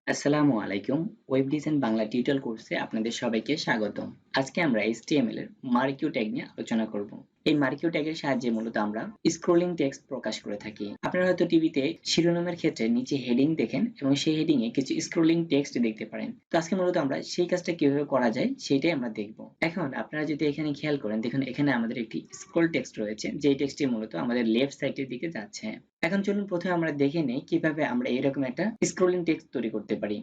আসসালামু আলাইকুম। Web design Bangla tutorial কোর্সে আপনাদের সবাইকে স্বাগতম। আজকে আমরা HTML এর মার্কিউ ট্যাগ নিয়ে আলোচনা করব। এই মার্কিউ ট্যাগের সাহায্যে মূলত আমরা স্ক্রলিং টেক্সট প্রকাশ করে থাকি। আপনারা হয়তো টিভিতে শিরোনামের ক্ষেত্রে নিচে হেডিং দেখেন এবং সেই হেডিং এ কিছু স্ক্রলিং টেক্সট দেখতে পারেন। তো আজকে মূলত আমরা সেই কাজটা কিভাবে করা যায় সেটাই আমরা দেখব। এখন আপনারা যদি এখানে খেয়াল করেন, দেখুন এখানে আমাদের একটি স্ক্রল টেক্সট রয়েছে, যেই টেক্সটটি মূলত আমাদের লেফট সাইডের দিকে যাচ্ছে। এখন চলুন প্রথমে আমরা দেখে নেই কিভাবে আমরা এরকম একটা স্ক্রলিং টেক্সট তৈরি করতে পারি।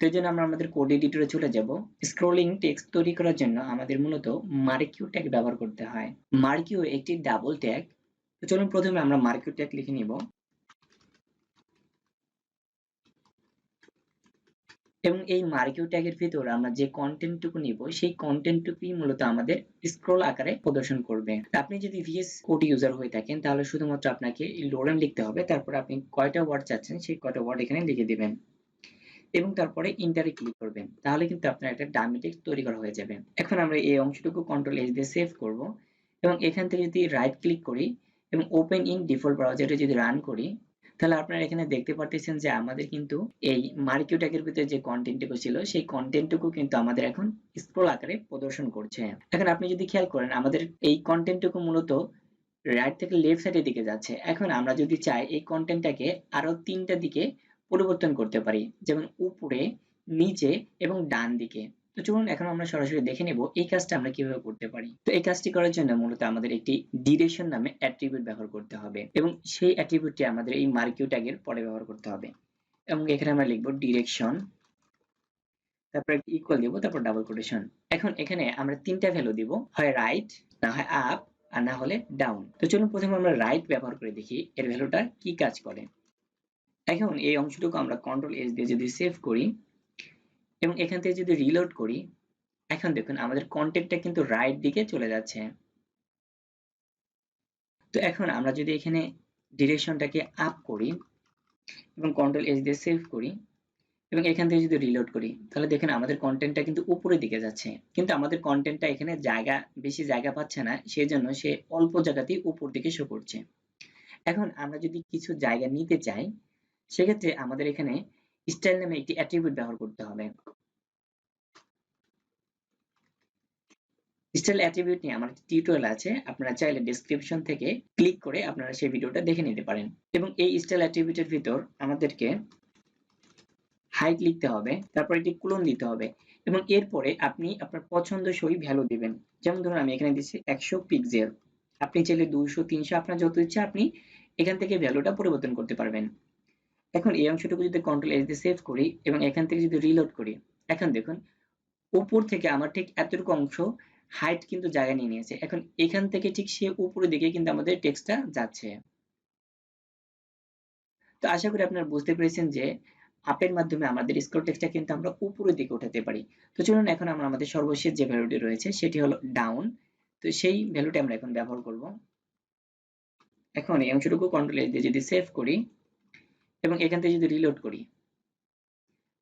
তো এই জন্য আমরা আমাদের কোড এডিটরে চলে যাব। স্ক্রলিং টেক্সট তৈরি করার জন্য আমাদের মূলত মার্কিউ ট্যাগ ব্যবহার করতে হয়। মার্কিউ একটি ডাবল ট্যাগ। তো চলুন প্রথমে আমরা মার্কিউ ট্যাগ লিখে নিব এবং এই মার্কিউ ট্যাগের ভিতর আমরা যে কন্টেন্টটুকু নিব সেই কন্টেন্টটুকুই মূলত আমাদের স্ক্রল আকারে প্রদর্শন করবে। আপনি যদি ভিএস কোড ইউজার হয়ে থাকেন তাহলে শুধুমাত্র আপনাকে লোরেন লিখতে হবে, তারপর আপনি কয়টা ওয়ার্ড চাচ্ছেন সেই কয়টা ওয়ার্ড এখানে লিখে দিবেন এবং তারপরে ইন্টারে ক্লিক করবেন, তাহলে কিন্তু আপনার একটা ডামি টেক্সট তৈরি করা হয়ে যাবে। এখন আমরা এই অংশটুকু কন্ট্রোল এস দিয়ে সেভ করব এবং এখান থেকে যদি রাইট ক্লিক করি এবং ওপেন ইন ডিফল্ট ব্রাউজারে যদি রান করি, তাহলে আপনারা এখানে দেখতে পাচ্ছেন যে আমাদের কিন্তু এই মার্কিউ ট্যাগের ভিতরে যে কন্টেন্টটুকু ছিল সেই কন্টেন্টটুকু কিন্তু আমাদের এখন স্ক্রল আকারে প্রদর্শন করছে। এখন আপনি যদি খেয়াল করেন আমাদের এই কন্টেন্টটুকু মূলত রাইট থেকে লেফট সাইডের দিকে যাচ্ছে। এখন আমরা যদি চাই এই কন্টেন্টটাকে আরো তিনটা দিকে পরিবর্তন করতে পারি, যেমন উপরে, নিচে এবং ডান দিকে। তো চলুন এখন আমরা সরাসরি দেখে নেব এই কাজটা আমরা কিভাবে করতে পারি। তো এই কাজটি করার জন্য মূলত আমাদের একটি ডিরেকশন নামে অ্যাট্রিবিউট ব্যবহার করতে হবে এবং সেই অ্যাট্রিবিউটটি আমাদের এই মার্কিউ ট্যাগের পরে ব্যবহার করতে হবে এবং এখানে আমরা লিখব ডিরেকশন, তারপর ইকুয়াল দিব, তারপর ডাবল কোটেশন। এখন এখানে আমরা তিনটা ভ্যালু দিব, হয় রাইট, না হয় আপ, আর না হলে ডাউন। তো চলুন প্রথমে আমরা রাইট ব্যবহার করে দেখি এর ভ্যালুটা কি কাজ করে। এখন এই অংশটুকু আমরা কন্ট্রোল এস দিয়ে যদি সেভ করি এবং এখান থেকে যদি রিলোড করি, এখন দেখুন আমাদের কন্টেন্টটা কিন্তু রাইট দিকে চলে যাচ্ছে। তো এখন আমরা যদি এখানে ডিরেকশনটাকে আপ করি এবং কন্ট্রোল এস দিয়ে সেভ করি এবং এখান থেকে যদি রিলোড করি, তাহলে দেখেন আমাদের কন্টেন্টটা কিন্তু উপরের দিকে যাচ্ছে, কিন্তু আমাদের কন্টেন্টটা এখানে বেশি জায়গা পাচ্ছে না, সেজন্য সে অল্প জায়গাতেই উপর দিকে শো করছে। এখন আমরা যদি কিছু জায়গা নিতে চাই, সেক্ষেত্রে আমাদের এখানে স্টাইল নামে একটি অ্যাট্রিবিউট ব্যবহার করতে হবে। স্টাইল অ্যাট্রিবিউট নিয়ে আমার টিউটোরিয়াল আছে, আপনারা চাইলে ডেসক্রিপশন থেকে ক্লিক করে আপনারা সেই ভিডিওটা দেখে নিতে পারেন। এবং এই স্টাইল অ্যাট্রিবিউটের ভিতর আমাদেরকে হাইট লিখতে হবে, তারপর একটি কোলন দিতে হবে এবং এরপরে আপনি আপনার পছন্দসই ভ্যালু দিবেন। যেমন ধরুন আমি এখানে দিচ্ছি 100 পিক্সেল, আপনি চাইলে 200, 300 আপনার যত ইচ্ছা আপনি এখান থেকে ভ্যালুটা পরিবর্তন করতে পারবেন। এখন এই অংশটুকু যদি কন্ট্রোল এস দিয়ে সেভ করি এবং এখান থেকে যদি রিলোড করি, এখন দেখুন উপর থেকে আমার ঠিক এতটুকু অংশ হাইট কিন্তু জায়গা নিয়ে নিয়েছে। এখন এখান থেকে ঠিক সে উপরের দিকে কিন্তু আমাদের টেক্সটটা যাচ্ছে। তো আশা করি আপনারা বুঝতে পেরেছেন যে আপের মাধ্যমে আমাদের স্ক্রল টেক্সটটা কিন্তু আমরা উপরের দিকে উঠাতে পারি। তো চলুন এখন আমরা আমাদের সর্বশেষ যে ভ্যালুটি রয়েছে সেটি হলো ডাউন। তো সেই ভ্যালুটি আমরা এখন ব্যবহার করব। এখন এই অংশটুকু কন্ট্রোল এস দিয়ে যদি সেভ করি এবং এখান থেকে যদি রিলোড করি,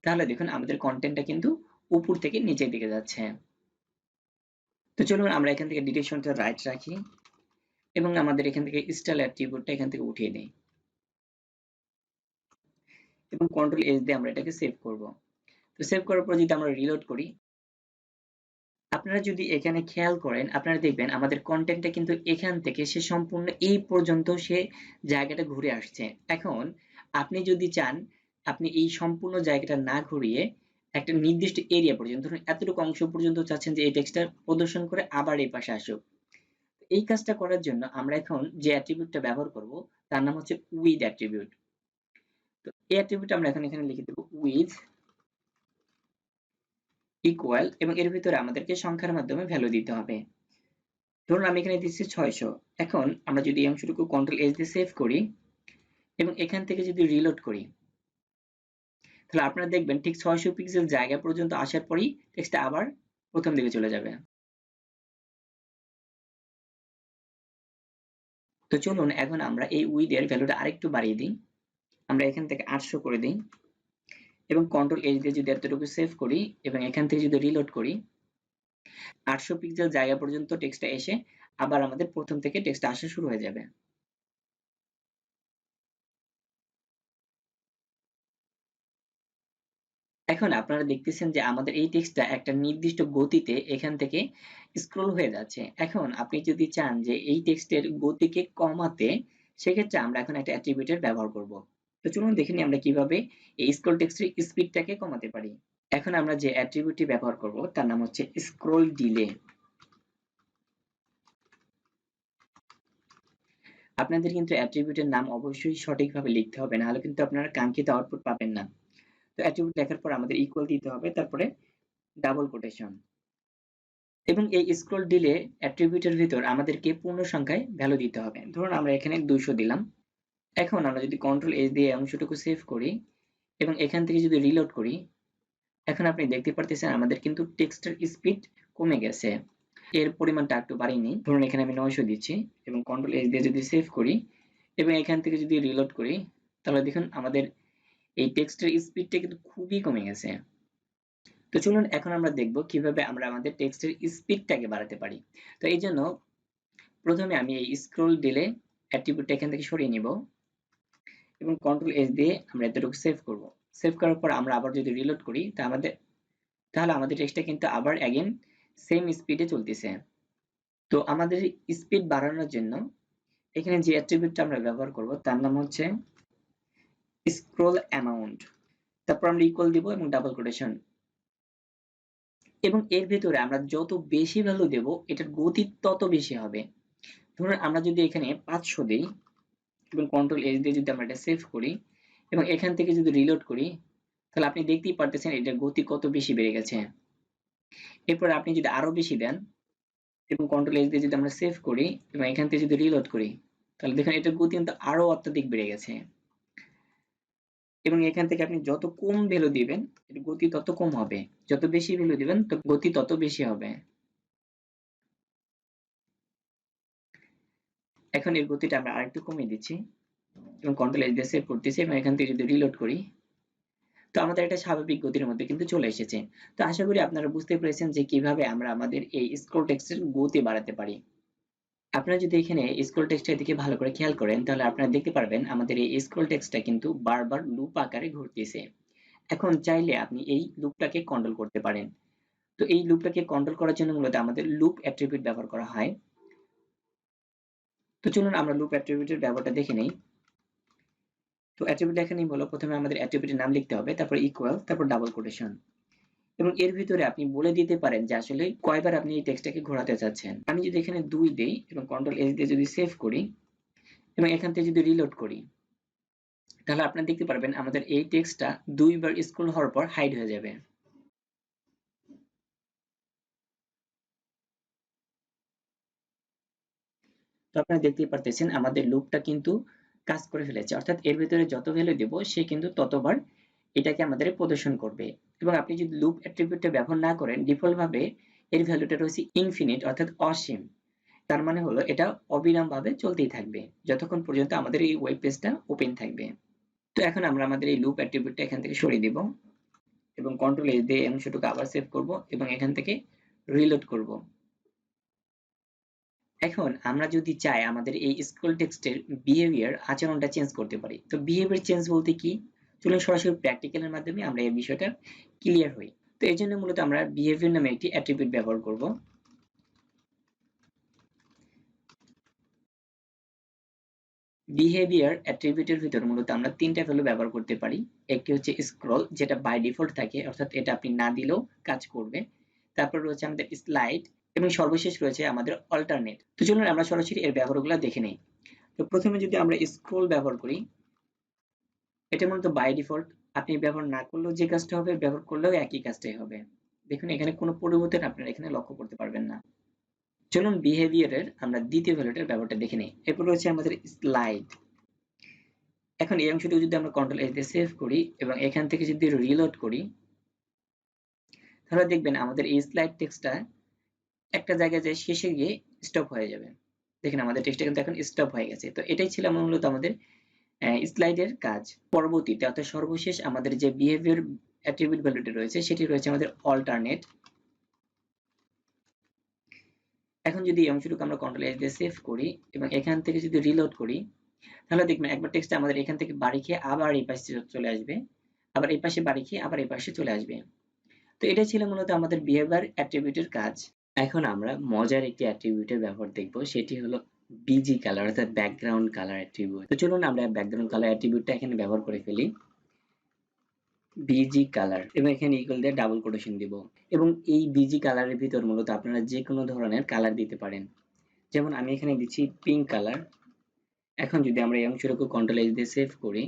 তাহলে দেখুন আমাদের কন্টেন্টটা কিন্তু উপর থেকে নিচের দিকে যাচ্ছে। তো চলুন আমরা এখান থেকে ডিরেকশনটা রাইট রাখি এবং আমাদের এখান থেকে স্টাইল অ্যাট্রিবিউটটা এখান থেকে উঠিয়ে দেই এবং কন্ট্রোল এস দিয়ে আমরা এটাকে সেভ করব। তো সেভ করার পর যদি আমরা রিলোড করি, আপনারা যদি এখানে খেয়াল করেন আপনারা দেখবেন আমাদের কন্টেন্টটা কিন্তু এখান থেকে সে সম্পূর্ণ এই পর্যন্ত সে জায়গাটা ঘুরে আসছে। এখন আপনি যদি চান আপনি এই সম্পূর্ণ জায়গাটা না ঘুরিয়ে একটা নির্দিষ্ট এরিয়া পর্যন্ত, ধরুন এতটুকু অংশ পর্যন্ত চাচ্ছেন যে এই টেক্সটটা প্রদর্শন করে আবার এই পাশে আসুক, এই কাজটা করার জন্য আমরা এখন যে অ্যাট্রিবিউটটা ব্যবহার করব তার নাম হচ্ছে উইথ অ্যাট্রিবিউট। তো এই অ্যাট্রিবিউট আমরা এখন এখানে লিখে দেব উইথ ইকুয়াল এবং এর ভিতরে আমাদেরকে সংখ্যার মাধ্যমে ভ্যালু দিতে হবে। ধরুন আমি এখানে দিচ্ছি 600। এখন আমরা যদি এই অংশটুকু কন্ট্রোল এস দিয়ে সেভ করি এবং এখান থেকে যদি রিলোড করি, তাহলে আপনারা দেখবেন ঠিক 600 পিক্সেল জায়গা পর্যন্ত আসার পরেই টেক্সটটা আবার প্রথম দিকে চলে যাবে। তো চলুন এখন আমরা এই উইথ এর ভ্যালুটা আরেকটু বাড়িয়ে দিই। আমরা এখান থেকে 800 করে দিই এবং কন্ট্রোল এস দিয়ে যদি এতটুকু সেভ করি এবং এখান থেকে যদি রিলোড করি, 800 পিক্সেল জায়গা পর্যন্ত টেক্সটটা এসে আবার আমাদের প্রথম থেকে টেক্সটটা আসা শুরু হয়ে যাবে। এখন আপনারা দেখতেছেন যে আমাদের এই টেক্সটটা একটা নির্দিষ্ট গতিতে এখান থেকে স্ক্রল হয়ে যাচ্ছে। এখন আপনি যদি চান যে এই টেক্সটের গতিকে কমাতে, সেক্ষেত্রে আমরা এখন একটা অ্যাট্রিবিউটের ব্যবহার করব। তো চলুন দেখে নিই আমরা কিভাবে এই স্ক্রল টেক্সটের স্পিডটাকে কমাতে পারি। এখন আমরা যে অ্যাট্রিবিউটটি ব্যবহার করব তার নাম হচ্ছে স্ক্রল ডিলে। আপনাদের কিন্তু অ্যাট্রিবিউটের নাম অবশ্যই সঠিকভাবে লিখতে হবে, নাহলে কিন্তু আপনারা কাঙ্ক্ষিত আউটপুট পাবেন না। তো অ্যাট্রিবিউট লেখার পর আমাদের ইকুয়াল দিতে হবে, তারপরে ডাবল কোটেশন, এবং এই স্ক্রল ডিলে অ্যাট্রিবিউটের ভিতর আমাদেরকে পূর্ণ সংখ্যায় ভ্যালু দিতে হবে। ধরুন আমরা এখানে 200 দিলাম। এখন আমরা যদি কন্ট্রোল এস দিয়ে অংশটুকু সেভ করি এবং এখান থেকে যদি রিলোড করি, এখন আপনি দেখতে পারতেছেন আমাদের কিন্তু টেক্সটের স্পিড কমে গেছে। এর পরিমাণটা একটু বাড়িয়ে নিই, ধরুন এখানে আমি 900 দিচ্ছি এবং কন্ট্রোল এস দিয়ে যদি সেভ করি এবং এখান থেকে যদি রিলোড করি, তাহলে দেখুন আমাদের এই টেক্সটের স্পিডটা কিন্তু খুবই কমে গেছে। তো চলুন এখন আমরা দেখব কিভাবে আমরা আমাদের টেক্সটের স্পিডটাকে বাড়াতে পারি। তো এই জন্য প্রথমে আমি এই স্ক্রল ডিলে অ্যাট্রিবিউটটা এখান থেকে সরিয়ে নিব এবং কন্ট্রোল এস দিয়ে আমরা এতটুকু সেভ করব। সেভ করার পর আমরা আবার যদি রিলোড করি তাহলে আমাদের টেক্সটটা কিন্তু আবার অ্যাগেন সেম স্পিডে চলতেছে। তো আমাদের স্পিড বাড়ানোর জন্য এখানে যে অ্যাট্রিবিউটটা আমরা ব্যবহার করব তার নাম হচ্ছে স্ক্রল অ্যামাউন্ট। তারপর আমরা ইকুয়াল দিব এবং ডাবল কোটেশন, এবং এর ভেতরে আমরা যত বেশি ভ্যালু দেব এটার গতি তত বেশি হবে। ধরুন আমরা যদি এখানে 500 দেই এবং কন্ট্রোল এস দিয়ে যদি আমরা এটা সেভ করি এবং এখান থেকে যদি রিলোড করি, তাহলে আপনি দেখতেই পারতেছেন এটার গতি কত বেশি বেড়ে গেছে। এরপর আপনি যদি আরো বেশি দেন এবং কন্ট্রোল এস দিয়ে যদি আমরা সেভ করি এবং এখান থেকে যদি রিলোড করি, তাহলে দেখুন এটার গতি কিন্তু আরো অত্যাধিক বেড়ে গেছে। এবং এখান থেকে আপনি যত কম ভ্যালু দিবেন এর গতি তত কম হবে, যত বেশি ভ্যালু দিবেন তো গতি তত বেশি হবে। এখন এর গতিটা আমরা আরেকটু কমিয়ে দিচ্ছি এবং কন্ট্রোল এস দিয়ে সেভ করতেছি এবং এখান থেকে যদি রিলোড করি, তো আমাদের একটা স্বাভাবিক গতির মধ্যে কিন্তু চলে এসেছে। তো আশা করি আপনারা বুঝতে পেরেছেন যে কিভাবে আমরা আমাদের এই স্ক্রল টেক্সটের গতি বাড়াতে পারি। আপনারা যদি এখানে স্ক্রল টেক্সটের দিকে ভালো করে খেয়াল করেন, তাহলে আপনারা দেখতে পারবেন আমাদের এই স্ক্রল টেক্সটটা কিন্তু বারবার লুপ আকারে ঘুরতেছে। এখন চাইলে আপনি এই লুপটাকে কন্ট্রোল করতে পারেন। তো এই লুপটাকে কন্ট্রোল করার জন্য মূলত আমাদের লুপ অ্যাট্রিবিউট ব্যবহার করা হয়। তো চলুন আমরা লুপ অ্যাট্রিবিউটের ব্যবহারটা দেখে নেই। তো অ্যাট্রিবিউট লেখা নিয়ে হলো প্রথমে আমাদের অ্যাট্রিবিউটের নাম লিখতে হবে, তারপর ইকুয়াল, তারপর ডাবল কোটেশন, এবং এর ভিতরে আপনি বলে দিতে পারেন যে আসলে কয়বার আপনি এই টেক্সটটাকে ঘোরাতে চাচ্ছেন। আমি যদি এখানে 2 দেই এবং কন্ট্রোল এস দিয়ে যদি সেভ করি এবং এখান থেকে যদি রিলোড করি, তাহলে আপনারা দেখতে পারবেন আমাদের এই টেক্সটটা 2 বার স্ক্রল হওয়ার পর হাইড হয়ে যাবে। তো আপনারা দেখতেই পারতেছেন আমাদের লুপটা কিন্তু কাজ করে ফেলেছে, অর্থাৎ এর ভিতরে যত ভ্যালু দেব সে কিন্তু ততবার এটাকে আমাদের প্রদর্শন করবে। এবং আপনি যদি লুপ অ্যাট্রিবিউটটা ব্যবহার না করেন, ডিফল্ট ভাবে এর ভ্যালুটা রয়েছে ইনফিনিট অর্থাৎ অসীম। তার মানে হলো এটা অবিরাম ভাবে চলতেই থাকবে যতক্ষণ পর্যন্ত আমাদের এই ওয়েব পেজটা ওপেন থাকবে। তো এখন আমরা আমাদের এই লুপ অ্যাট্রিবিউটটা এখান থেকে সরিয়ে দিব এবং কন্ট্রোল এস দিয়ে অংশটুকু আবার সেভ করব এবং এখান থেকে রিলোড করব। এখন আমরা যদি চাই আমাদের এই স্ক্রল টেক্সটের বিহেভিয়ার আচরণটা চেঞ্জ করতে পারি। তো বিহেভিয়ার চেঞ্জ বলতে কি, চলুন সরাসরি প্র্যাকটিক্যালের মাধ্যমে আমরা এই বিষয়টা ক্লিয়ার হই। তো এই জন্য মূলত আমরা বিহেভিয়ার নামে একটি অ্যাট্রিবিউট ব্যবহার করব। বিহেভিয়ার অ্যাট্রিবিউটের ভিতর মূলত আমরা তিনটা ভ্যালু ব্যবহার করতে পারি। একটি হচ্ছে স্ক্রল, যেটা বাই ডিফল্ট থাকে, অর্থাৎ এটা আপনি না দিলেও কাজ করবে। তারপর রয়েছে আমাদের স্লাইড এবং সর্বশেষ রয়েছে আমাদের অল্টারনেট। তো চলুন আমরা সরাসরি এর ব্যবহারগুলো দেখে নেই। তো প্রথমে যদি আমরা স্ক্রল ব্যবহার করি, এটা মূলত বাই ডিফল্ট, আপনি ব্যবহার না করলেও যে কাজটা হবে, ব্যবহার করলেও একই কাজটাই হবে। দেখুন এখানে কোনো পরিবর্তন আপনারা এখানে লক্ষ্য করতে পারবেন না। চলুন বিহেভিয়ারের আমরা দ্বিতীয় ভ্যালুটার ব্যবহারটা দেখে নিই। এরপর রয়েছে আমাদের স্লাইড। এখন এই অংশটুকু যদি আমরা কন্ট্রোল এস দিয়ে সেভ করি এবং এখান থেকে যদি রিলোড করি, তাহলে দেখবেন আমাদের এই স্লাইড টেক্সটটা একটা জায়গায় যায় শেষে গিয়ে স্টপ হয়ে যাবে। দেখেন আমাদের টেক্সটটা কিন্তু এখন স্টপ হয়ে গেছে। তো এটাই ছিল মূলত আমাদের স্লাইডের কাজ। পরবর্তীতে অর্থাৎ সর্বশেষ আমাদের যে বিহেভিয়ার অ্যাট্রিবিউট ভ্যালুটি রয়েছে সেটি রয়েছে আমাদের অল্টারনেট। এখন যদি এই অংশটুকু আমরা কন্ট্রোল এস দিয়ে সেভ করি এবং এখান থেকে যদি রিলোড করি, তাহলে দেখবেন একবার টেক্সটটা আমাদের এখান থেকে বাড়ি খেয়ে আবার এই পাশে চলে আসবে। আবার এই পাশে বাড়ি খেয়ে আবার এই পাশে চলে আসবে। তো এটা ছিল মূলত আমাদের বিহেভিয়ার অ্যাট্রিবিউটের কাজ। এখন আমরা মজার একটি অ্যাট্রিবিউটের ব্যবহার দেখব, সেটি হলো বিজি কালার অর্থাৎ ব্যাকগ্রাউন্ড কালার অ্যাট্রিবিউট। তো চলুন আমরা ব্যাকগ্রাউন্ড কালার অ্যাট্রিবিউটটা এখানে ব্যবহার করে ফেলি। বিজি কালার এবং এখানে ইকুয়াল দিয়ে ডাবল কোটেশন দিব, এবং এই বিজি কালারের ভিতর মূলত আপনারা যে কোনো ধরনের কালার দিতে পারেন। যেমন আমি এখানে দিচ্ছি পিঙ্ক কালার। এখন যদি আমরা এই অংশটুকু কন্ট্রোল এস দিয়ে সেভ করি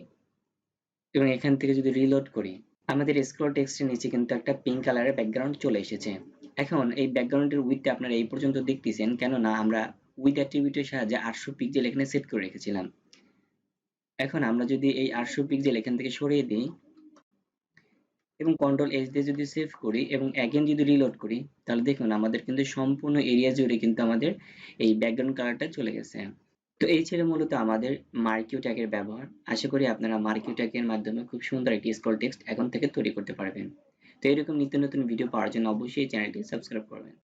এবং এখান থেকে যদি রিলোড করি, আমাদের স্ক্রল টেক্সটের নিচে কিন্তু একটা পিঙ্ক কালারের ব্যাকগ্রাউন্ড চলে এসেছে। এখন এই ব্যাকগ্রাউন্ডের উইডথটা আপনারা এই পর্যন্ত দেখতেছেন, কেননা আমরা উইথ অ্যাট্রিবিউটের সাহায্যে 800 পিক্সেল এখানে সেট করে রেখেছিলাম। এখন আমরা যদি এই 800 পিক্সেল এখান থেকে সরিয়ে দিই এবং কন্ট্রোল এস দিয়ে যদি সেভ করি এবং অ্যাগেন যদি রিলোড করি, তাহলে দেখুন আমাদের কিন্তু সম্পূর্ণ এরিয়া জুড়ে কিন্তু আমাদের এই ব্যাকগ্রাউন্ড কালারটা চলে গেছে। তো এই ছিল মূলত আমাদের মার্কিউ ট্যাগের ব্যবহার। আশা করি আপনারা মার্কিউ ট্যাগের মাধ্যমে খুব সুন্দর একটি স্ক্রল টেক্সট এখন থেকে তৈরি করতে পারবেন। তো এরকম নিত্য নতুন ভিডিও পাওয়ার জন্য অবশ্যই চ্যানেলটি সাবস্ক্রাইব করবেন।